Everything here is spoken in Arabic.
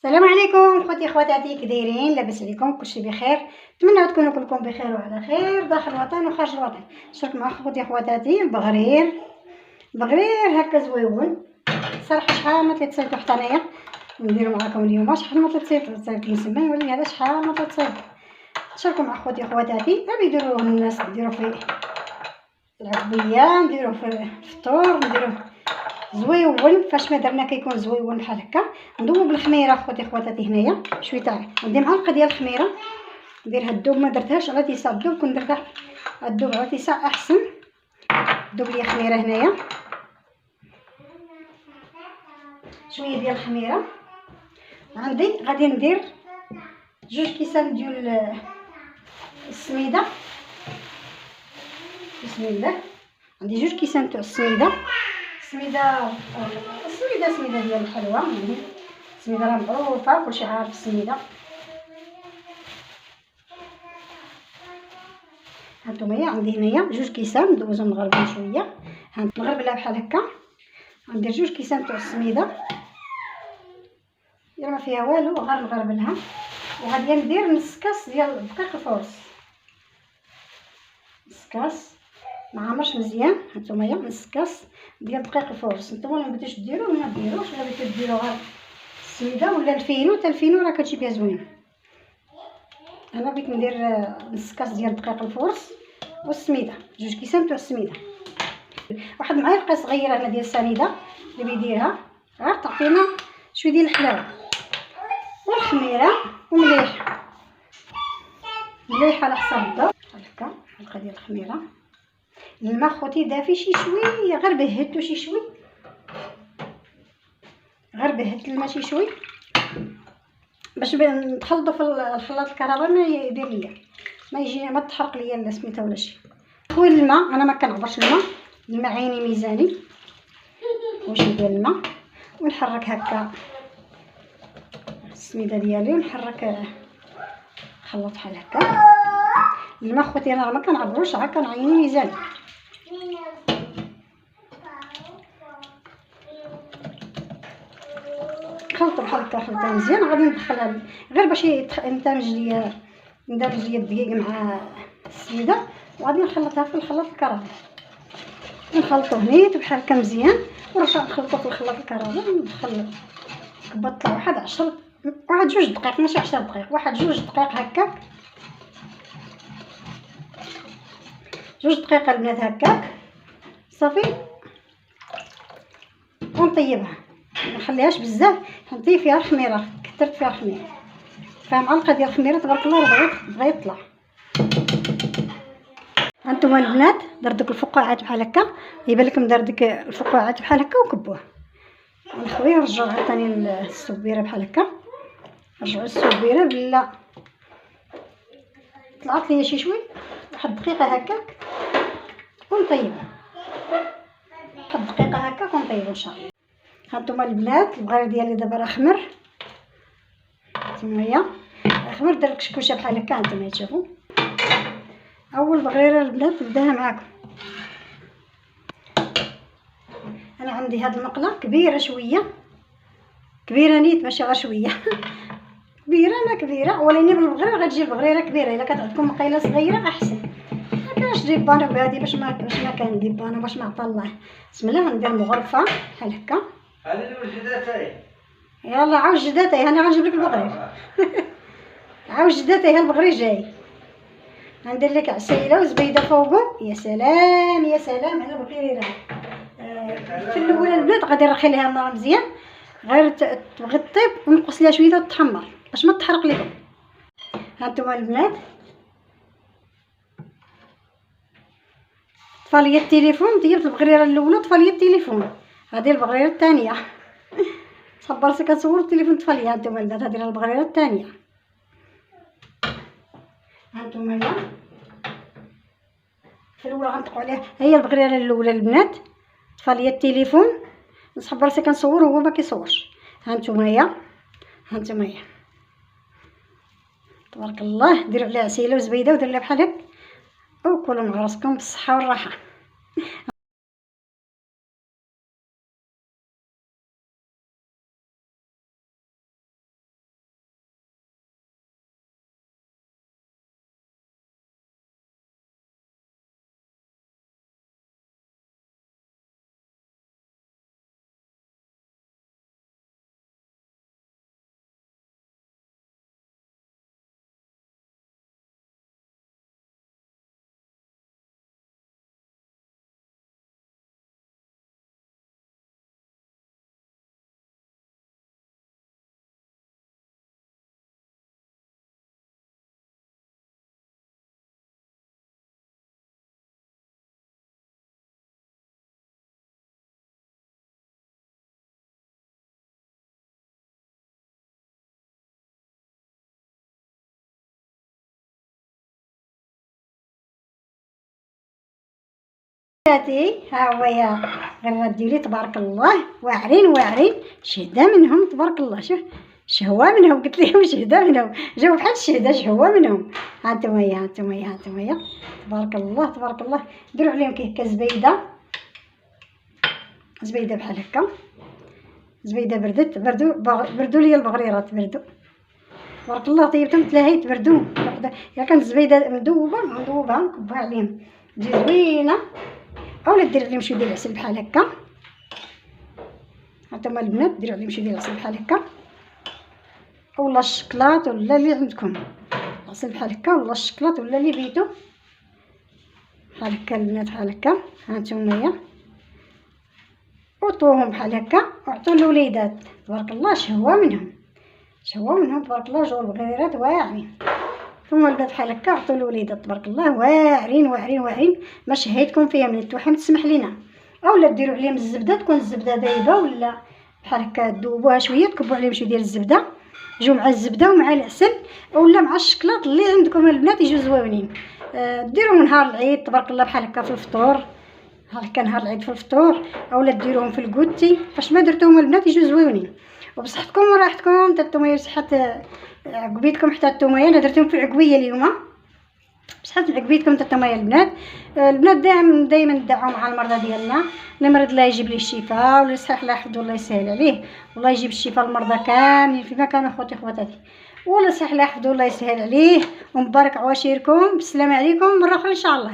السلام عليكم خوتي خواتاتي، كي دايرين؟ لاباس عليكم؟ كلشي بخير؟ نتمنى تكونوا كلكم بخير وعلى خير داخل الوطن وخارج الوطن. شارك مع خوتي خواتاتي البغرير هكا زويون صراحه. شحال ما تصيفطوا حتى انايا نديرو معاكم اليوم، شحال ما تصيفطوا نسمي ولي هذا شحال ما تصيفطوا. شاركوا مع خوتي خواتاتي يديروه الناس، نديرو في العربيه، نديروه في الفطور، نديروه زويون. فاش ما درنا كيكون زويون بحال هكا. نذوب الخميره خوتي خواتاتي، هنايا شويه تاع عندي معلقه ديال الخميره نديرها تذوب، ما درتهاش على تيساع تذوب، كون درتها تذوب على تيساع احسن. تذوب لي خميره هنايا، شويه ديال الخميره. عندي غادي ندير 2 كيسان ديال السميده. بسم الله، عندي 2 كيسان تاع السميده. سميده ديال الحلوى، يعني السميده راه معروفه كلشي عارف السميده. هانتوما عندي هنايا 2 كيسان ندوزهم نغربلهم شويه، نغربلها بحال هكا. غندير 2 كيسان تاع السميده، ما فيها والو، غير نغربلها. وغادي ندير نص كاس ديال دقيق الفورص، نص كاس ما عمرش مزيان. هانتوما نص كاس ديال دقيق الفورص. نتوما ما بغيتوش ديروه ما ديروش، ولا بغيتو ديروا غير السميده ولا الفينو، حتى الفينو راه كتجي بها زوينه. انا بغيت ندير نص كاس ديال دقيق الفورص والسميده، 2 كيسان تاع السميده. واحد معلقه صغيره هنا ديال السميده اللي بيديرها، غير تعطينا شويه ديال الحلاوه والخميره ومليح على حسب الذوق. هكا معلقه ديال الخميره. الماء خوتي دافي شي شويه، غير بهدتو شي شوي، غير بهدت الماء شي شوي باش نخلطو في الخلاط الكهرباء. ما يدير ليا ما يجي ما تحرق ليا السميته ولا شي. خويا الماء انا ما كنعبرش الماء عيني ميزاني. واش ندير الماء ونحرك هكا السميده ديالي، ونحرك خلط بحال هكا. الماء خوتي انا ما كنعبروش، عا كنعيني ميزاني. خلطوا بحال هكا، خلطها مزيان. غادي ندخلها غير باش يندمج ليا الدقيق مع السميده، وغادي نخلطها في الخلاط الكراميل. نخلطو نيت بحال هكا مزيان، ونرجع نخلطو في الخلاط الكراميل. ندخل كبطه واحد 2 دقائق، ماشي 10 دقائق، 2 دقائق هكاك، 2 دقائق البنات هكاك صافي. ونطيبها، ما نخليهاش بزاف، نطيب فيها الخميره، كثرت فيها الخميره. فيها معلقه ديال الخميره تبارك الله، بغا يطلع. هانتوما البنات دردك الفقاعات بحال هكا، يبان لكم دردك الفقاعات بحال هكا، وكبوه. ونخويه نرجعو عاوتاني السبيره بحال هكا، نرجعو السبيره بلا طلعت ليا شي شوي، واحد دقيقه هكاك ونطيبها. واحد دقيقه هكاك ونطيبو ان شاء الله. هانتوما البنات البغيره ديالي دابا راه خمر، هانتوما خمر، دار كشكوشه بحال هكا. هانتوما تشوفوا اول بغيره البنات نبداها معاكم. انا عندي هاد المقله كبيره شويه، كبيره نيت ماشي غير شويه كبيره ما كبيره، ولكن بالبغيره غتجي البغيره كبيره. الا كانت عندكم مقيله صغيره احسن. مكانش ديبانه بهادي باش ما كان ديبانه، باش ما عطا الله. بسم الله ندير مغرفه بحال هكا. هاني وجداتي، يلا عاود جداتي، انا غنجيب لك البغرير عاود جداتي، البغرير جاي. غندير لك عسيله وزبيده فوقو. يا سلام يا سلام على البغريره. في الاولى البنات غادي نرخي ليها النار مزيان، غير تبغي طيب ونقص ليها شويه وتحمر باش ما تحرق لكم. هانتوما البنات طفى ليا التليفون، طيبت البغريره الاولى، طفى ليا التليفون. هذه البغريره الثانيه صبرتي كنصور التليفون طفى ليا. هانتوما البنات هذه البغريره الثانيه. هانتوما في الاولى غنطلقوا عليها، هي البغريره الاولى البنات طفى ليا التليفون، نصبر راسي كنصور وهو ما كيصورش. هانتوما تبارك الله، ديروا عليها عسيله وزبيده وديروا لها بحال هكا، وكلوا مع راسكم بالصحه والراحه. خواتاتي ها هو يا غير ديالي تبارك الله واعرين شهده منهم تبارك الله. شوف شهوه منهم، قلت لهم شهده منهم، جاو بحال الشهده شهوه منهم. ها نتوما تبارك الله تبارك الله. دروا عليهم كي هكا زبيده بحال هكا، زبيده بردوا لي البغريرات، بردوا تبارك الله. طيبتهم تلاهيت بردوا يا كانت الزبيده مذوبه نكبها عليهم تجي زوينه. اولا دير عليهم شويه ديال العسل بحال هكا. هانتوما البنات ديروا عليهم شويه ديال العسل بحال هكا، اولا الشكلاط ولا اللي عندكم، العسل بحال هكا ولا الشكلاط ولا اللي بيتو بحال هكا البنات بحال هكا. هانتوما وطوهم بحال هكا وعطوا الوليدات تبارك الله شهوه منهم تبارك الله. جوج البغيرات واعرين، ثم البنات بحال هكا عطوا الوليدات تبارك الله واعرين. ما شهيتكم فيها من التوحم تسمح لينا. اولا ديروا عليهم الزبده، تكون الزبده دايبه ولا بحال هكا تذوبوها شويه، تكبوا عليهم شويه ديال الزبده، يجوا مع الزبده ومع العسل ولا مع الشكلاط اللي عندكم البنات يجوا زوينين. ديروهم نهار العيد تبارك الله بحال هكا في الفطور، هكا نهار العيد في الفطور، اولا ديروهم في الكوتي. فاش ما درتوهم البنات يجوا زوينين وبصحتكم وراحتكم. حتى التوميه بصحه عقبيتكم، حتى التوميه انا درتهم في العقبيه اليوم بصحه عقبيتكم. حتى التوميه البنات دائما ندعوا مع المرضى ديالنا. اللي مرض الله يجيب ليه الشفاء، واللي صحيح الله يحفظه الله يسهل عليه، والله يجيب الشفاء للمرضى كاملين فيما كانوا خواتاتي. والله صحيح الله يحفظه الله يسهل عليه. ومبارك عواشيركم، بالسلامه عليكم مره اخرى ان شاء الله.